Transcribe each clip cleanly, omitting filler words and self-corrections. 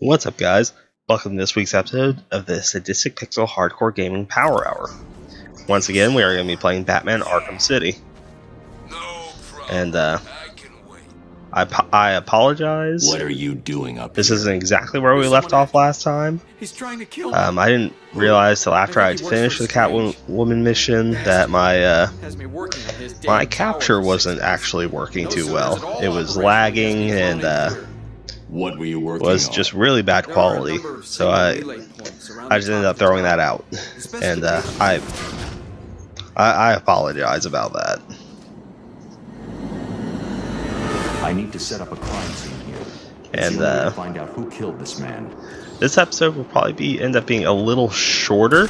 What's up, guys? Welcome to this week's episode of the SadisticPixel Hardcore Gaming Power Hour. Once again, we are going to be playing Batman Arkham City. And, I apologize. What are you doing up This here? isn't exactly where we left off last time. He's trying to kill me. I didn't realize till after I'd finished the Catwoman mission that my capture wasn't actually working too well. It was lagging and, What were you working was on? just really bad quality, so I just ended up throwing that out, and I apologize about that. I need to set up a crime scene here. And Find out who killed this man. this episode will probably end up being a little shorter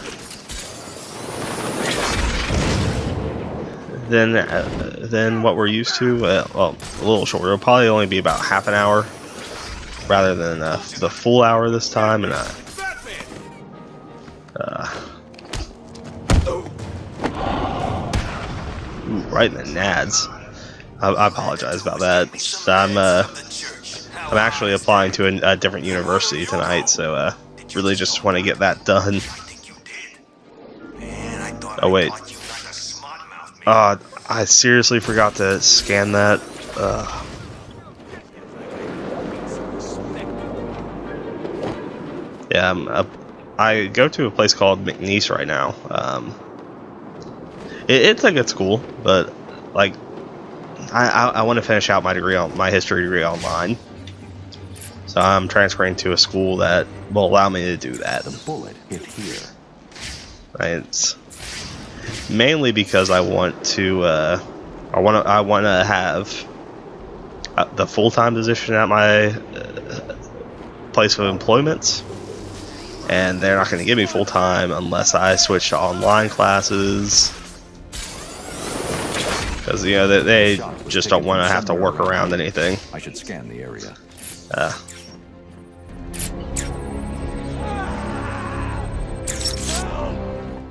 than what we're used to. Well, a little shorter. It'll probably only be about half an hour rather than the full hour this time, and right in the nads. I apologize about that. I'm actually applying to a different university tonight, so really just want to get that done. Oh wait. I seriously forgot to scan that. Yeah, I go to a place called McNeese right now. It's a good school, but like, I want to finish out my history degree online. So I'm transferring to a school that will allow me to do that. The bullet hit here. It's mainly because I want to have the full-time position at my place of employment. And they're not going to give me full-time unless I switch to online classes. Because, you know, they just don't want to have to work around anything. I should scan the area.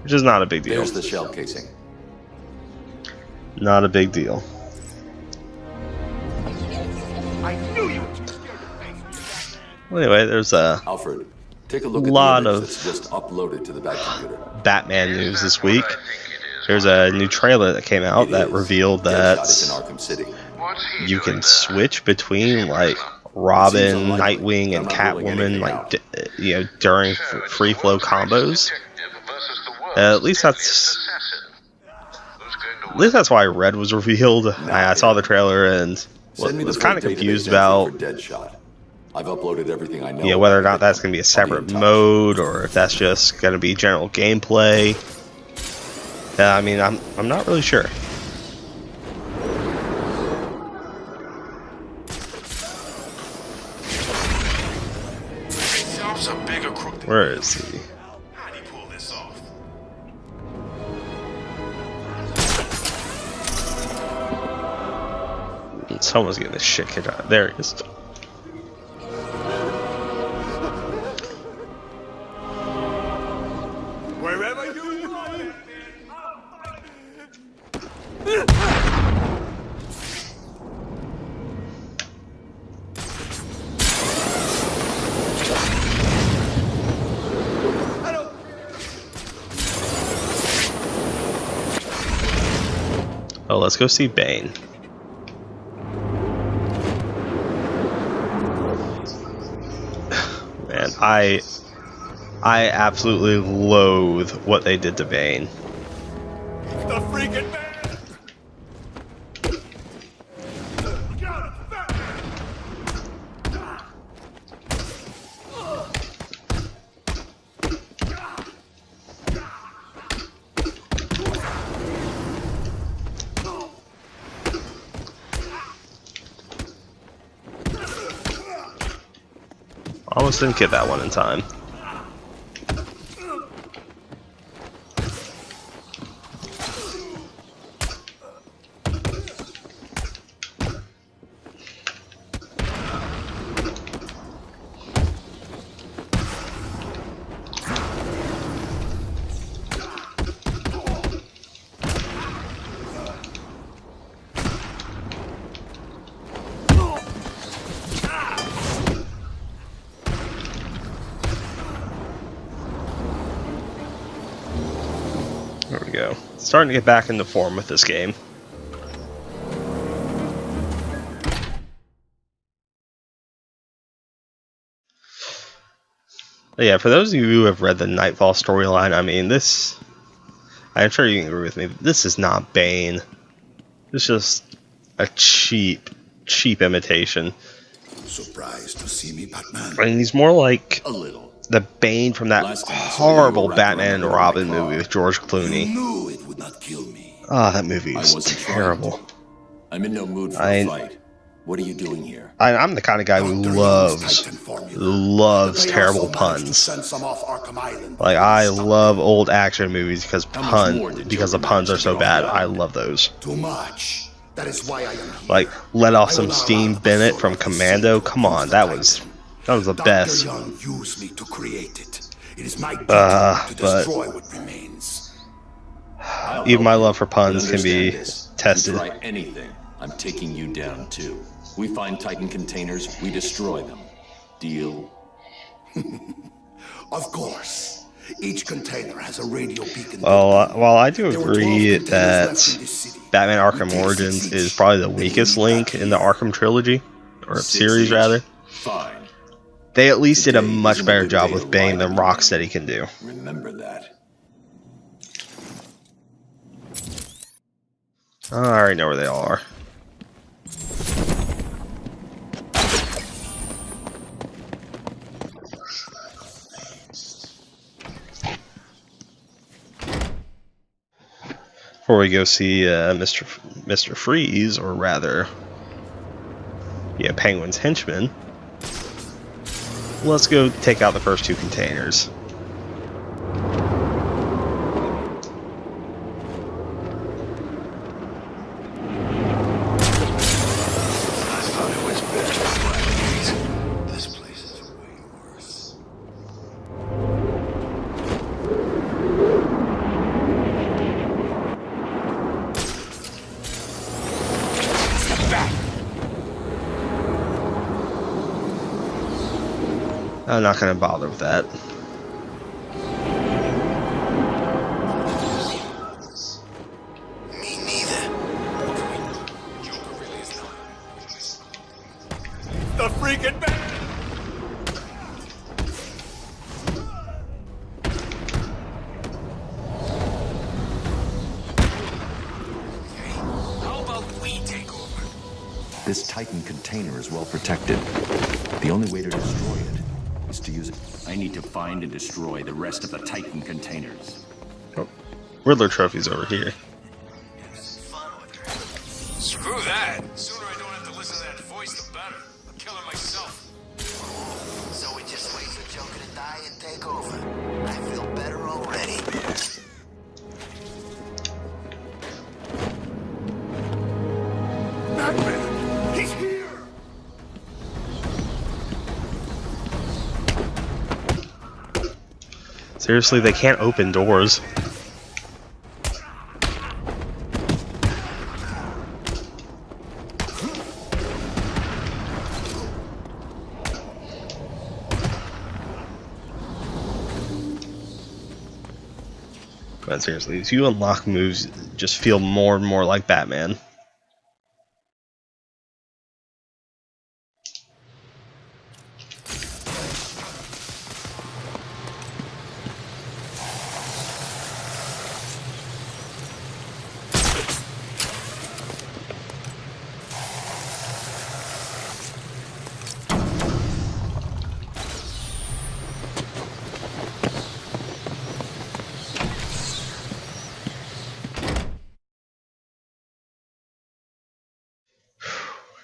Which is not a big deal. There's the shell casing. Not a big deal. Well, anyway, there's a Alfred, take a look lot at the of image that's just uploaded to the back computer. Batman news this week. There's a new trailer that came out that revealed that It's in Arkham City. you can switch between like Robin, Nightwing, and Catwoman, like during free flow combos. At least that's why Red was revealed. I saw the trailer and was kind of confused about I've uploaded everything I know. whether or not that's going to be a separate mode or if that's just going to be general gameplay. I mean, I'm not really sure. Where is he? Someone's getting this shit kicked out. There he is. Wherever you want. Oh, let's go see Bane. Man, I absolutely loathe what they did to Bane. The freaking man. Almost didn't get that one in time. Starting to get back into form with this game. But yeah, for those of you who have read the Nightfall storyline, I mean, this... I'm sure you can agree with me. This is not Bane. It's just a cheap imitation. Surprised to see me, Batman? I mean, he's more like A little. the Bane from that Last time I saw you, horrible you were Batman and wrapped around Robin my car. movie with George You Clooney. knew it would not kill me. Ah, that movie I is wasn't terrible. trying to. I'm in no mood for I- a fight. What are you doing here? I'm the kind of guy who Dr. Young's loves Titan formula. loves They terrible also managed to puns. send some off Arkham Island. Like, I love old action movies because How much more did the Joker puns are manage to so get off bad. the I island? love those. Too much. That is why I am here. Like, let off I some will not Steve allow Bennett the from soul of the Commando. city Come to on, use that the was the Dr. best. Young used me to create it. It is my duty But- to destroy what remains. I'll Even my help you, love for puns but can be understand this. tested. You try anything, I'm taking you down too. We find Titan containers, we destroy them. Deal? Of course. Each container has a radio beacon. Well, while I do There were 12 agree containers that left in this city. Batman We Arkham take Origins 6 is each, probably the then weakest leave link back in the here. Arkham trilogy, or 6 series each. rather, Fine. they at least did a Today much isn't a better good job day with to Bane lie than to me. Rocksteady can do. Remember that. I already know where they all are. Before we go see Mr. Freeze, or rather, yeah, Penguin's henchman, let's go take out the first 2 containers. I thought it was better than Blackgate. This place is way worse. I'm not going to bother with that. Me neither. The freaking man! How about we take over? This Titan container is well protected. The only way to destroy it is to use it. I need to find and destroy the rest of the Titan containers. Oh, Riddler trophy's over here. Screw that! Sooner I don't have to listen to that voice, the better. I'll kill her myself. So we just wait for Joker to die and take over. I feel better already. Batman! He's here! Seriously, they can't open doors. But seriously, as you unlock moves, just feel more and more like Batman.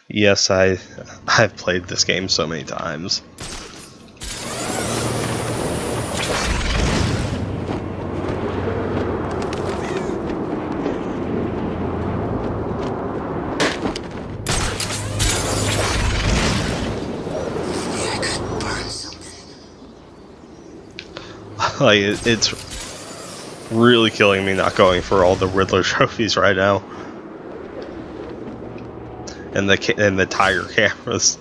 Yes, I've played this game so many times. Yeah, I could burn something. Like it's really killing me not going for all the Riddler trophies right now, and the Tiger cameras.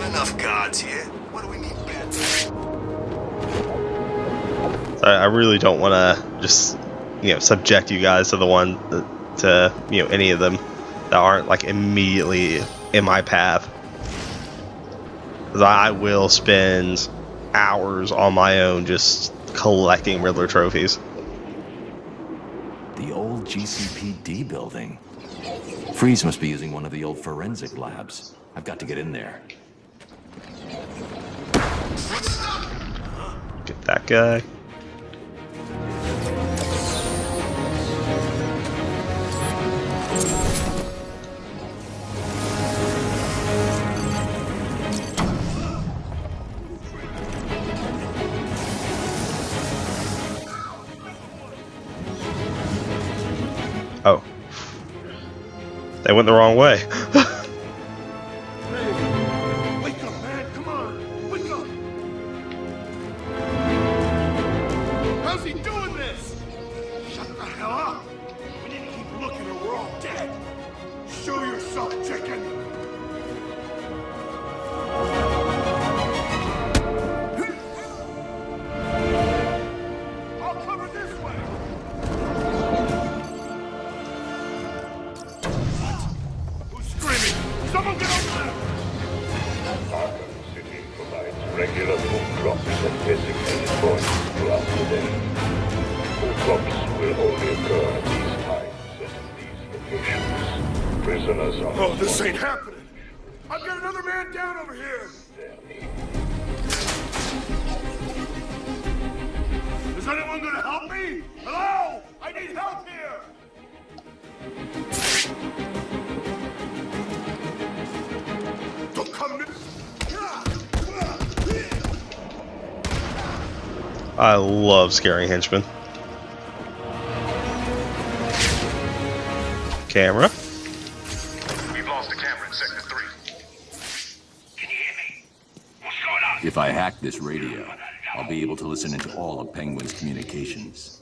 Enough gods here. What do we need Batman? I really don't want to just subject you guys to the one to any of them that aren't like immediately in my path. 'Cause I will spend hours on my own just collecting Riddler trophies. The old GCPD building. Freeze must be using one of the old forensic labs. I've got to get in there. Get that guy. Oh. They went the wrong way. Wake up, man! Come on! Wake up! How's he doing this? Shut the hell up! We need to keep looking or we're all dead! Show yourself, chicken! I'll cover this way! Who's screaming? Someone get over there! Arkham City provides regular food drops at designated points throughout the day. Food drops will only occur at these times and in these locations. Prisoners are... Oh, this ain't happening! I've got another man down over here! Is anyone gonna help me? Hello? I need help here! Don't come in! I love scaring henchmen. Camera. We've lost a camera in Sector 3. Can you hear me? What's going on? If I hack this radio, I'll be able to listen into all of Penguin's communications.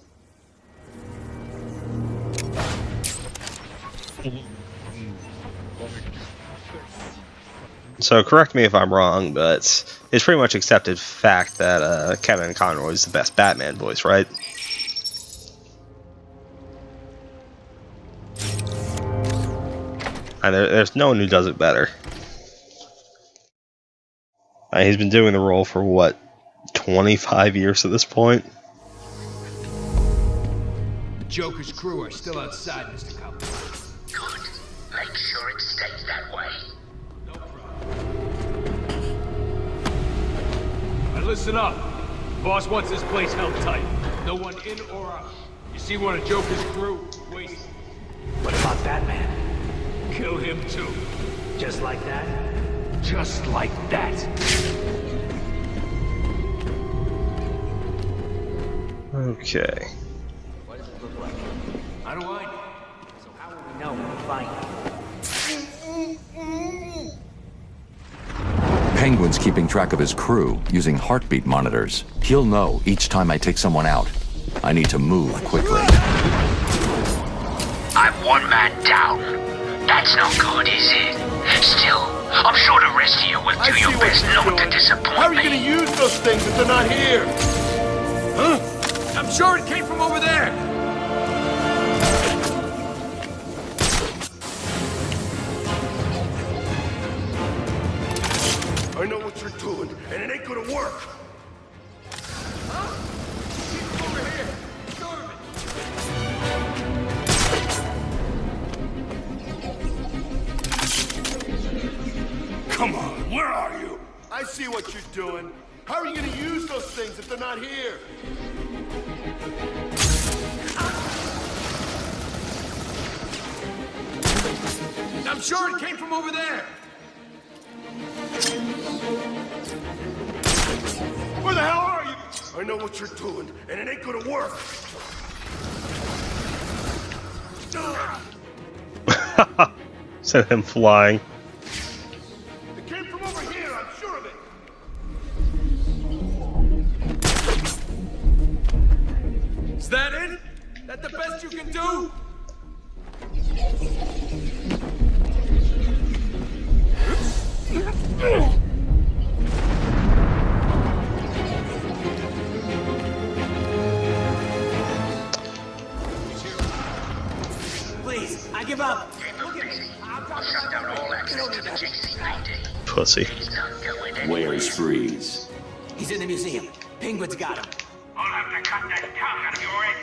So correct me if I'm wrong, but it's pretty much accepted fact that Kevin Conroy is the best Batman voice, right? And there's no one who does it better. He's been doing the role for what, 25 years at this point? The Joker's crew are still outside, Mr. Cowboy. Good. Make sure it stays that way. No problem. Now listen up. Boss wants this place held tight. No one in or out. You see one of Joker's crew, wasted. What about Batman? Kill him too. Just like that? Just like that. Okay. What does it look like? How do I know? So how will we know when we find it? Penguin's keeping track of his crew using heartbeat monitors. He'll know each time I take someone out. I need to move quickly. I'm one man down. That's no good, is it? Still, I'm sure the rest of you will do your best not to disappoint How are you me. gonna use those things if they're not here? Huh? I'm sure it came from over there. I know what you're doing, and it ain't gonna work. Over here. Storm it. Come on, where are you? I see what you're doing. How are you gonna use those things if they're not here? I'm sure it came from over there. Where the hell are you? I know what you're doing, and it ain't gonna work. Sent him flying. It came from over here, I'm sure of it. Is that it? That the best you can do? Pussy. Where's Freeze? He's in the museum. Penguin's got him. I'll have to cut that tongue out of your head,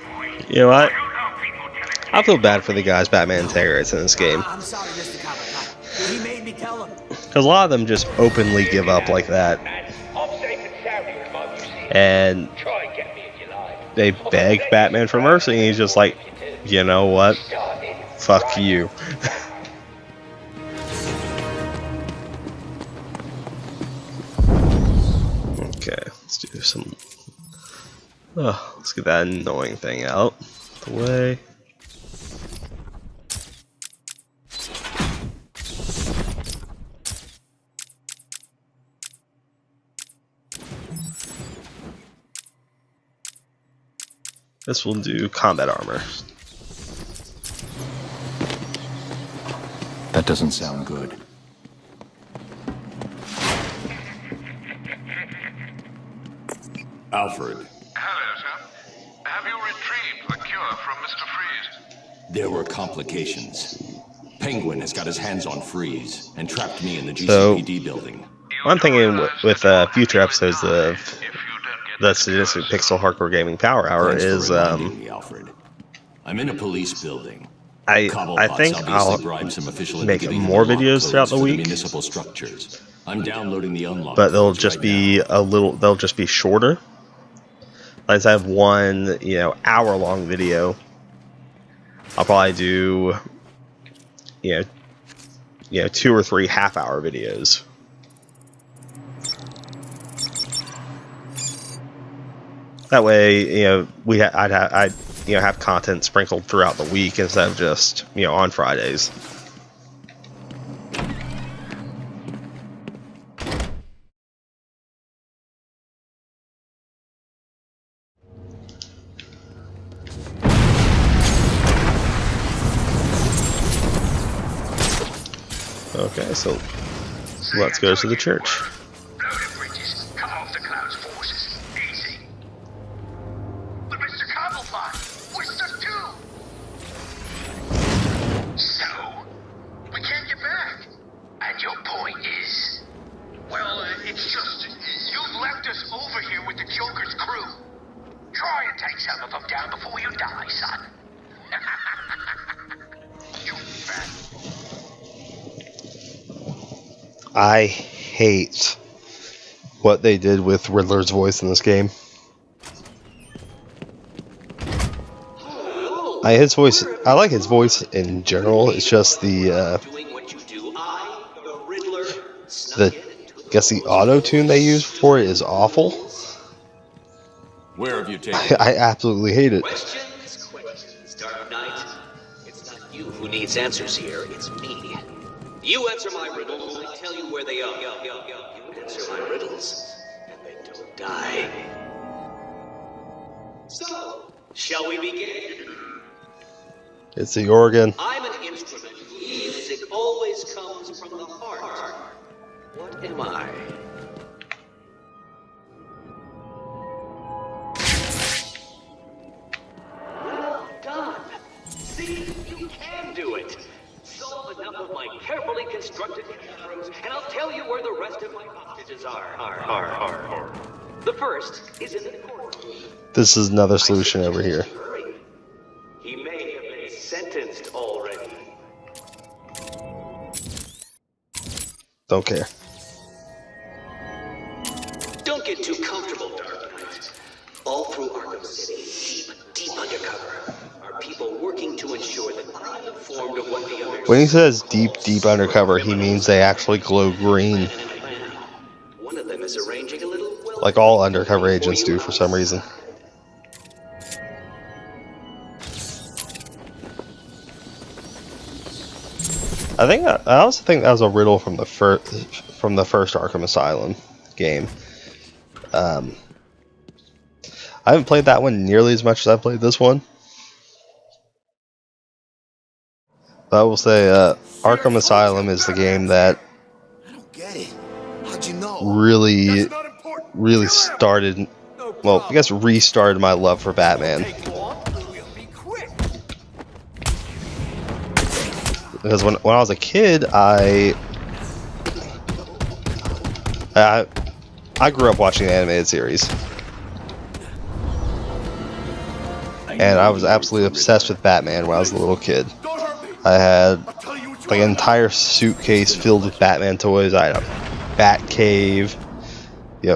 boy. You know what? You know people tell it. I feel bad for the guys Batman interrogates in this game. I'm sorry, Mr. Copper. He made me tell him. Because a lot of them just openly give up like that. I'm safe and sound here in my museum. And Try and get me if you like. they beg Batman for mercy, and he's just like, you know what? Fuck you. Okay, let's do some. Oh, let's get that annoying thing out of the way. This will do combat armor. That doesn't sound good. Alfred, Hello, sir. Have you retrieved the cure from Mr. Freeze? there were complications. Penguin has got his hands on Freeze and trapped me in the So- GCPD building. I'm thinking with future episodes of the Sadistic Pixel Hardcore Gaming Power Hour Thanks for is reminding me, Alfred. I'm in a police building. I Cobblepot's think obviously I'll bribed some official make into getting more the lock videos throughout codes the for week. municipal structures. I'm downloading the unlock. but they'll codes just right be now. a little. They'll just be shorter. Like I have one, hour-long video. I'll probably do, 2 or 3 half-hour videos. That way, I'd have content sprinkled throughout the week instead of just, on Fridays. Okay, so let's go to the church. Blow the bridges. Come off the Cloud's forces. Easy. But Mr. Cobblepot, we're stuck too. So, we can't get back. And your point is? Well, it's just you left us over here with the Joker's crew. Try and take some of them down before you die, son. You fat. I hate what they did with Riddler's voice in this game. I like his voice in general. It's just the auto tune they use for it is awful. Where have you taken? I absolutely hate it. Questions, Dark Knight. It's not you who needs answers here, it's me. You answer my riddles, I tell you where they are. You answer my riddles, and they don't die. So, shall we begin? It's the organ. I'm an instrument. Music always comes from the heart. What am I? Well done. See, you can do it. Solve enough of my carefully constructed conundrums, and I'll tell you where the rest of my hostages are. The first is in the courtroom. This is another solution over here. Hurry. He may have been sentenced already. Don't care. Don't get too comfortable, Dark Knight. All through Arkham City, deep undercover, are people working to ensure that I'm informed of what the others... When he says deep undercover, he means they actually glow green, One of them is arranging a little... like all undercover agents do for some reason. I also think that was a riddle from the first Arkham Asylum game. I haven't played that one nearly as much as I played this one. But I will say, Arkham Asylum is the game that I don't get it. How'd you know? really That's not important. started, well, I guess restarted my love for Batman. Take long, we'll be quick. Because when I was a kid, I I grew up watching the animated series, and I was absolutely obsessed with Batman when I was a little kid. I had like an entire suitcase filled with Batman toys. I had a Bat Cave,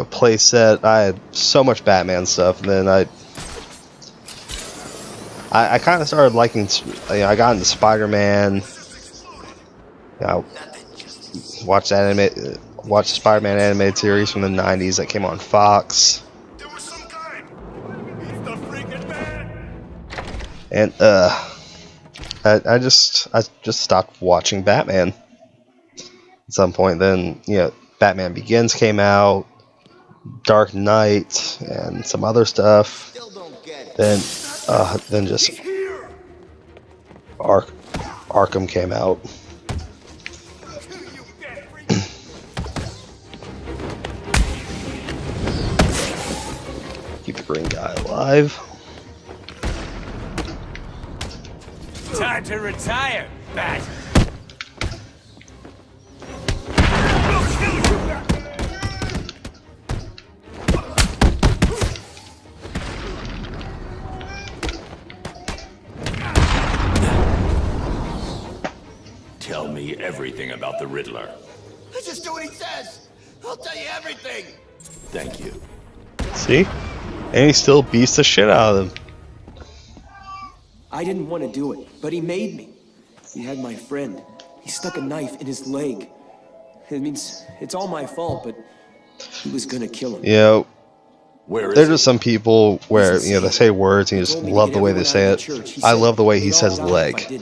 play set. I had so much Batman stuff, and then I kind of started liking. I got into Spider-Man. Watched the Spider-Man animated series from the '90s that came on Fox. And I just stopped watching Batman at some point. Then Batman Begins came out, Dark Knight, and some other stuff. Then just Arkham came out. Keep the green guy alive. Time to retire, Bat. Tell me everything about the Riddler. Just do what he says. I'll tell you everything. Thank you. See? And he still beats the shit out of them. I didn't want to do it, but he made me. He had my friend. He stuck a knife in his leg. It means it's all my fault, but he was gonna kill him. There's just some people where they say words and you just love the way they say it. I love the way he says leg.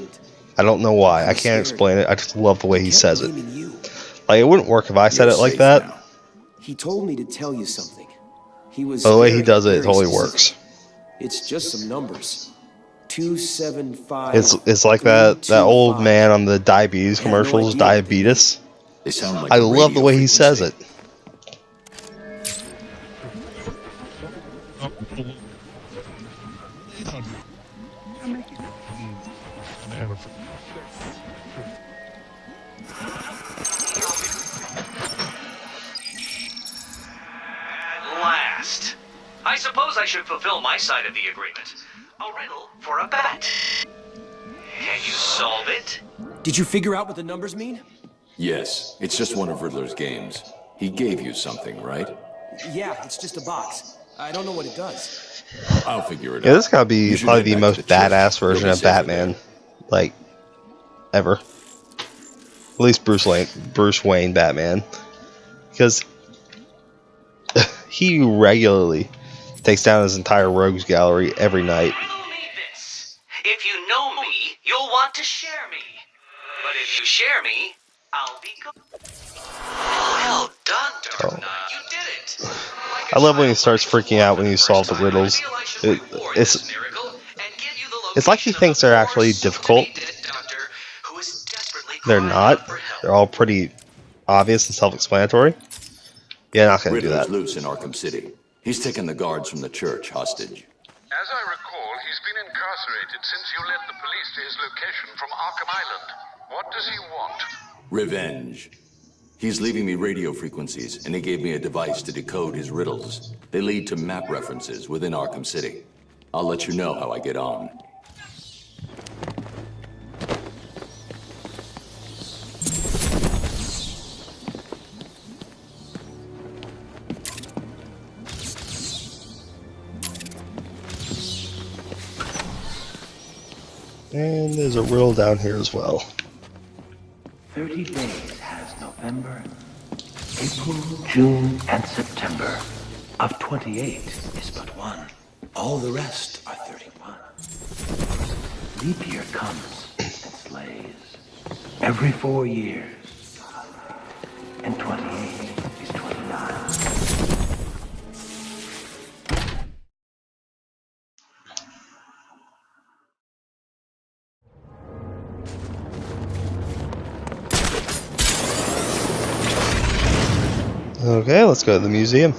I don't know why. I can't explain it. I just love the way he says it. Like, it wouldn't work if I said it like that. He told me to tell you something. He was. But the way he does it, it totally works. It's just some numbers. 275. It's like that old man on the diabetes commercials, diabetes. They sound like I love the way he says it. Last. I suppose I should fulfill my side of the agreement. A riddle for a bat. Can you solve it? Did you figure out what the numbers mean? Yes, it's just one of Riddler's games. He gave you something, right? Yeah, it's just a box. I don't know what it does. I'll figure it out. Yeah, this gotta be probably the most badass version of Batman, like, ever. At least Bruce Wayne Batman. Because he regularly takes down his entire rogues gallery every night. Riddle me this. If you know me, you'll want to share me. But if you share me, I'll be good. Well done, Dark Knight. You did it. I love when he starts freaking out when you solve the riddles. It's like he thinks they're actually difficult. They're not. They're all pretty obvious and self-explanatory. Yeah, not gonna do that. Riddler's loose in Arkham City. He's taken the guards from the church hostage. As I recall, he's been incarcerated since you led the police to his location from Arkham Island. What does he want? Revenge. He's leaving me radio frequencies, and he gave me a device to decode his riddles. They lead to map references within Arkham City. I'll let you know how I get on. And there's a riddle down here as well. 30 days has November, April, June, and September. Of 28 is but one. All the rest are 31. Leap year comes and slays. Every 4 years. And 28 is 29. Okay, let's go to the museum.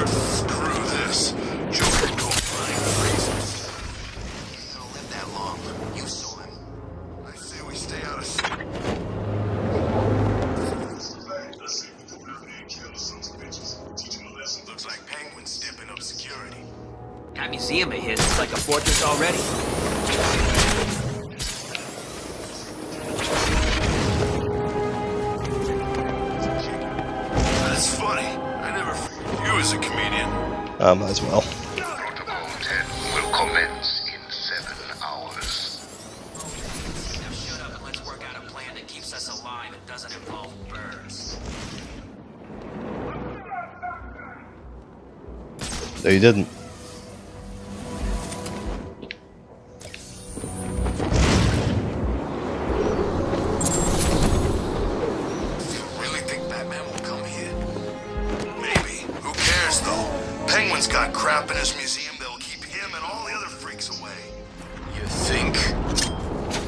Screw this. Joker don't find reasons. He don't live that long. You saw him. I say we stay out of sight. museum of his is like a fortress already. That's funny. I never figured you as a comedian. As well. Protocol 10 will commence in 7 hours. Now shut up and let's work out a plan that keeps us alive and doesn't involve birds. No, you didn't. Really think Batman will come here? Maybe. Who cares, though? Penguin's got crap in his museum that'll keep him and all the other freaks away. You think?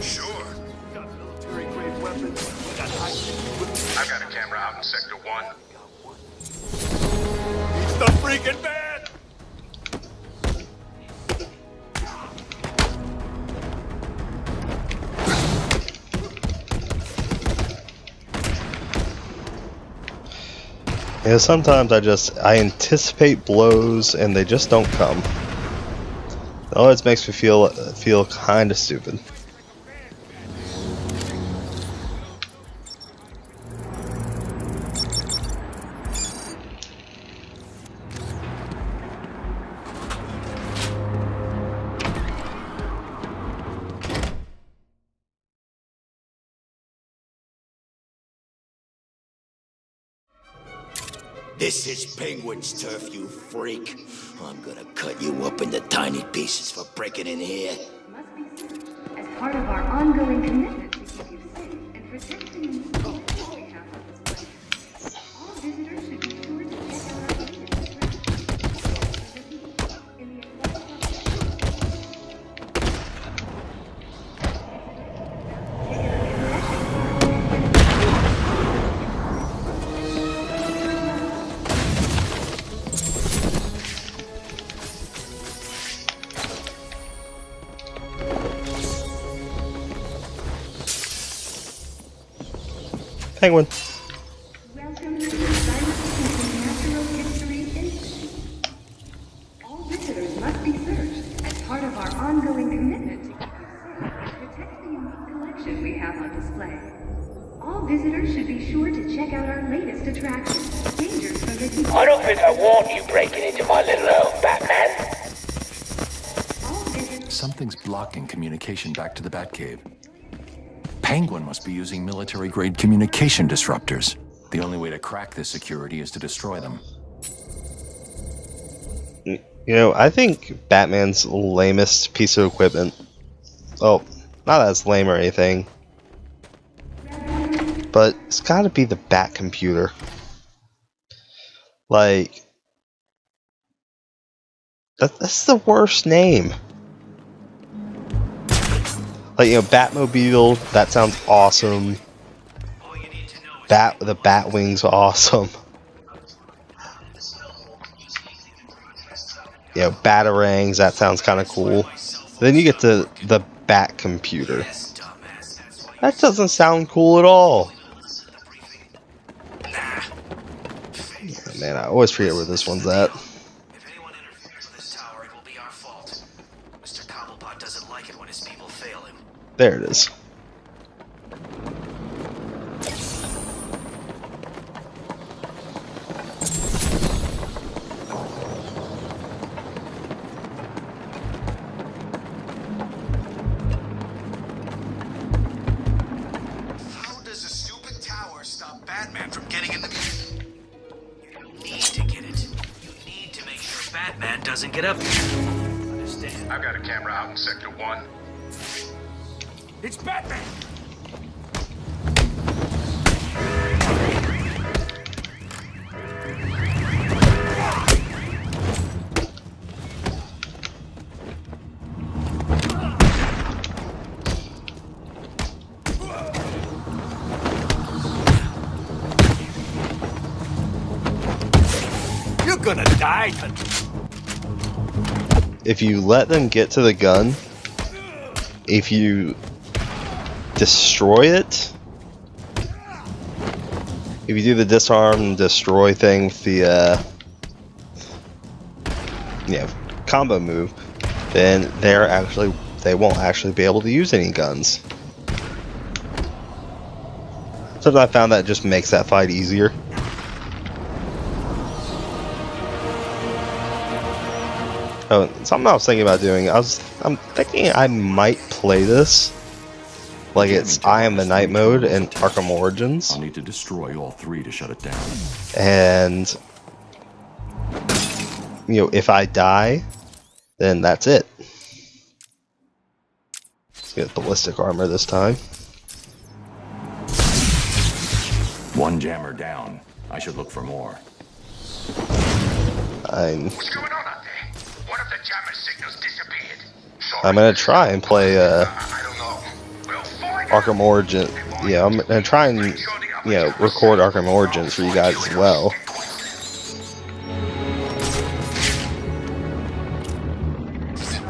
Sure. Got military-grade weapons. Got high-tech. I've got a camera out in Sector 1. He's the freaking man! Yeah, sometimes I anticipate blows and they just don't come. It always makes me feel kind of stupid. This is Penguin's turf, you freak. I'm gonna cut you up into tiny pieces for breaking in here. Must be searched as part of our ongoing commitment to keep you safe and protecting the movement we have on this place. All visitors should be sure to check out our latest attractions. In the Penguin. Welcome to the SadisticPixel Natural History Institute. All visitors must be searched as part of our ongoing commitment to keep you safe and protect the unique collection we have on display. All visitors should be sure to check out our latest attractions. Dangers from the I don't think I want you breaking into my little home, Batman. Something's blocking communication back to the Batcave. Penguin must be using military-grade communication disruptors. The only way to crack this security is to destroy them. You know, I think Batman's lamest piece of equipment. Oh, not that it's lame or anything. But it's gotta be the Bat computer. Like, that's the worst name. Like, you know, Batmobile, that sounds awesome. The Batwing's awesome. You know, Batarangs, that sounds kind of cool. Then you get to the Bat computer. That doesn't sound cool at all. Oh, man, I always forget where this one's at. There it is. How does a stupid tower stop Batman from getting in the museum? You need to get it. You need to make sure Batman doesn't get up here. Understand? I've got a camera out in Sector 1. It's Batman! You're gonna die. If you let them get to the gun, if you destroy it, if you do the disarm and destroy thing with the combo move, then they won't actually be able to use any guns. Sometimes I found that just makes that fight easier. Oh, something I was thinking about doing. I'm thinking I might play this like it's I Am the Night mode in Arkham Origins. I'll need to destroy all 3 to shut it down. And you know, if I die, then that's it. Let's get ballistic armor this time. 1 jammer down. I should look for more. What's going on out there? One of the jammer signals disappeared. I'm gonna try and play Arkham Origin. Yeah, I'm gonna try and record Arkham Origins for you guys as well.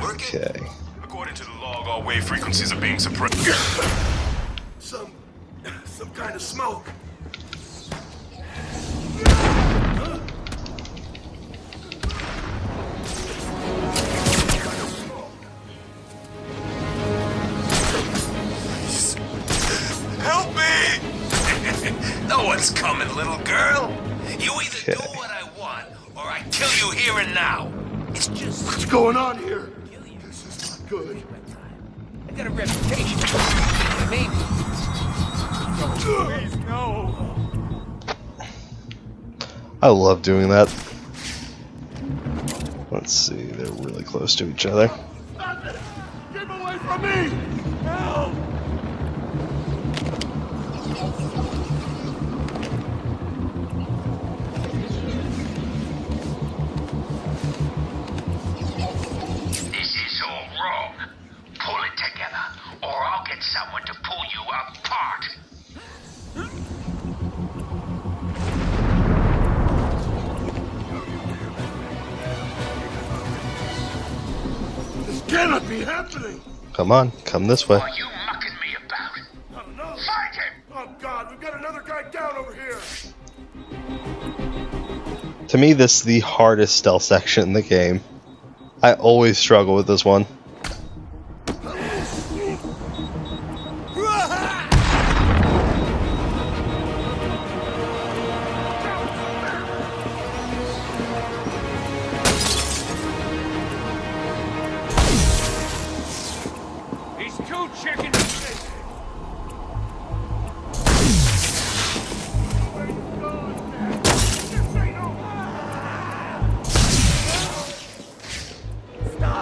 Okay. According to the log, all wave frequencies are being suppressed. Some kind of smoke. Help me! No one's coming, little girl. You either do what I want, or I kill you here and now. It's just... What's going on here? This is not good. I got a reputation. Maybe. Please, no. I love doing that. Let's see, they're really close to each other. Stop it! Get him away from me! Help! This is all wrong. Pull it together, or I'll get someone to pull you apart. This cannot be happening! Come on, come this way. What are you mucking me about? I don't know. Find him! Oh God, we've got another guy down over here! To me, this is the hardest stealth section in the game. I always struggle with this one. He's too chicken to shit.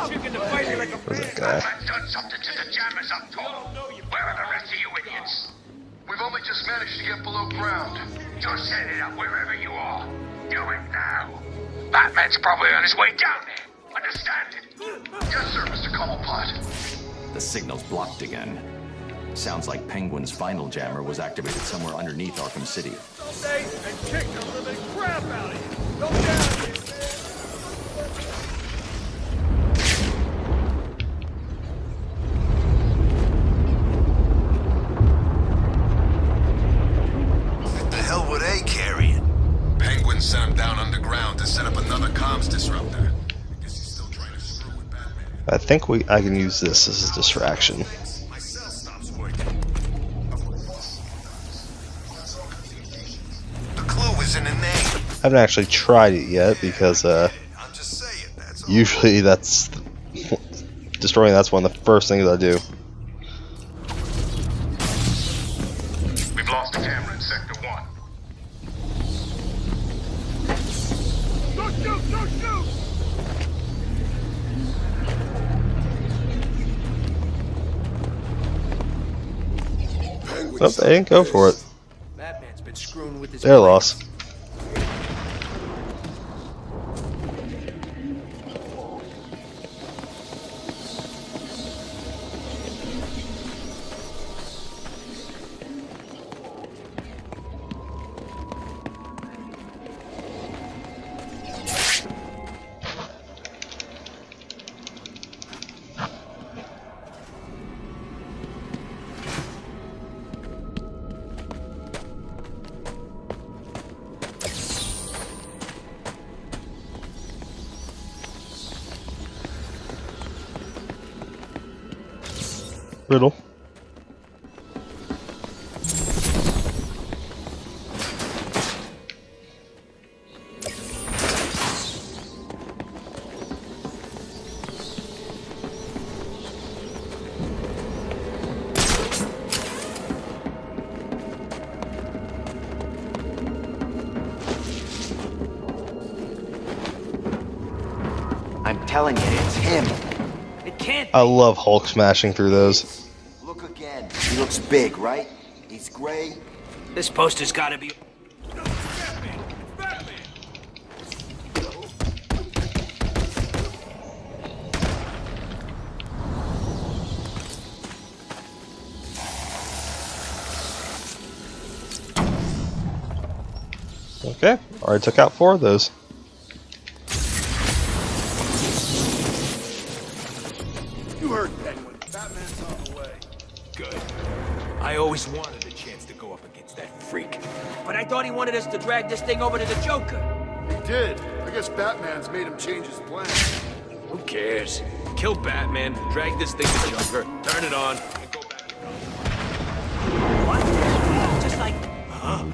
Chicken to fight me like a Where's that guy? I've done something to the jammers up top. Where are the rest of you idiots? We've only just managed to get below ground. Just set it up wherever you are. Do it now. Batman's probably on his way down there. Understand it? Yes, sir, Mr. Cobblepot. The signal's blocked again. Sounds like Penguin's final jammer was activated somewhere underneath Arkham City. Stay and kick the living crap out of you. Go down here. What the hell were they carrying? Penguin sent him down underground to set up another comms disruptor. I guess he's still trying to screw with Batman. I think I can use this as a distraction. My cell stops working. The clue is in the name. I haven't actually tried it yet because I'm just saying, that's all. usually destroying that's one of the first things I do. We've lost a camera in Sector 1. Don't shoot! Don't shoot! Nope, they didn't go for it. Batman's been screwing with his Their loss. riddle. I'm telling you, it's him. It can't. I love Hulk smashing through those. Look again. He looks big, right? He's gray. This poster's gotta be... Okay, already took out 4 of those. You heard Penguin. Batman's on the way. Good. I always wanted a chance to go up against that freak. But I thought he wanted us to drag this thing over to the Joker. He did. I guess Batman's made him change his plan. Who cares? Kill Batman, drag this thing to Joker, turn it on, and go back to Gotham. What? Just like... Huh?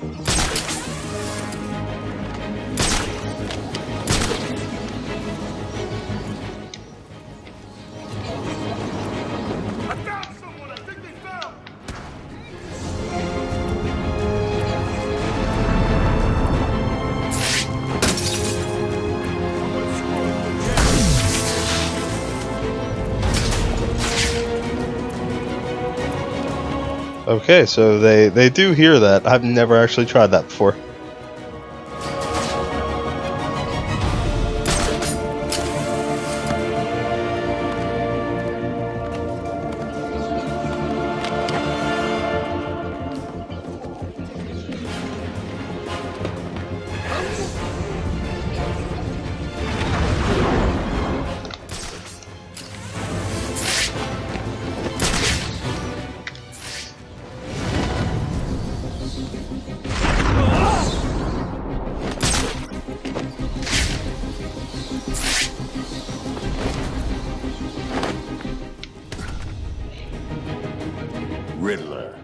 I found someone! I think they found! Okay, so they do hear that. I've never actually tried that before. Riddler,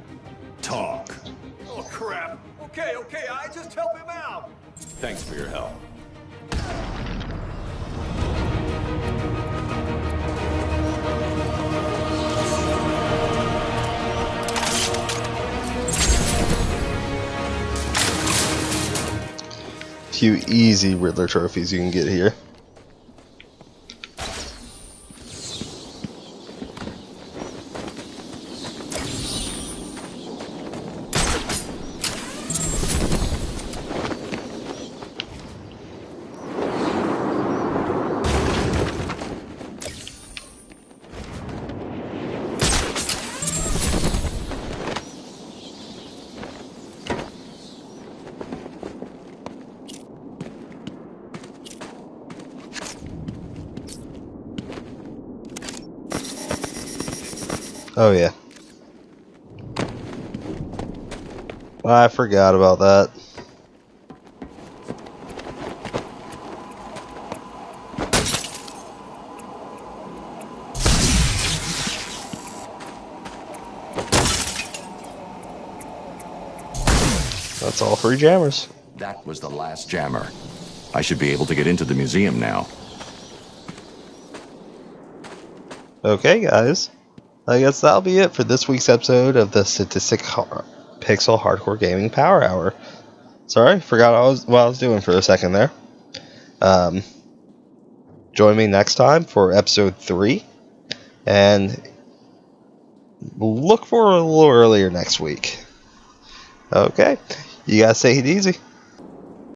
talk. Oh, crap. Okay, I just help him out. Thanks for your help. Few easy Riddler trophies you can get here. Oh yeah. I forgot about that. That's all 3 jammers. That was the last jammer. I should be able to get into the museum now. Okay, guys. I guess that'll be it for this week's episode of the SadisticPixel Hardcore Gaming Power Hour. Sorry, forgot what I was doing for a second there. Join me next time for episode 3. And look for a little earlier next week. Okay, you guys take it easy.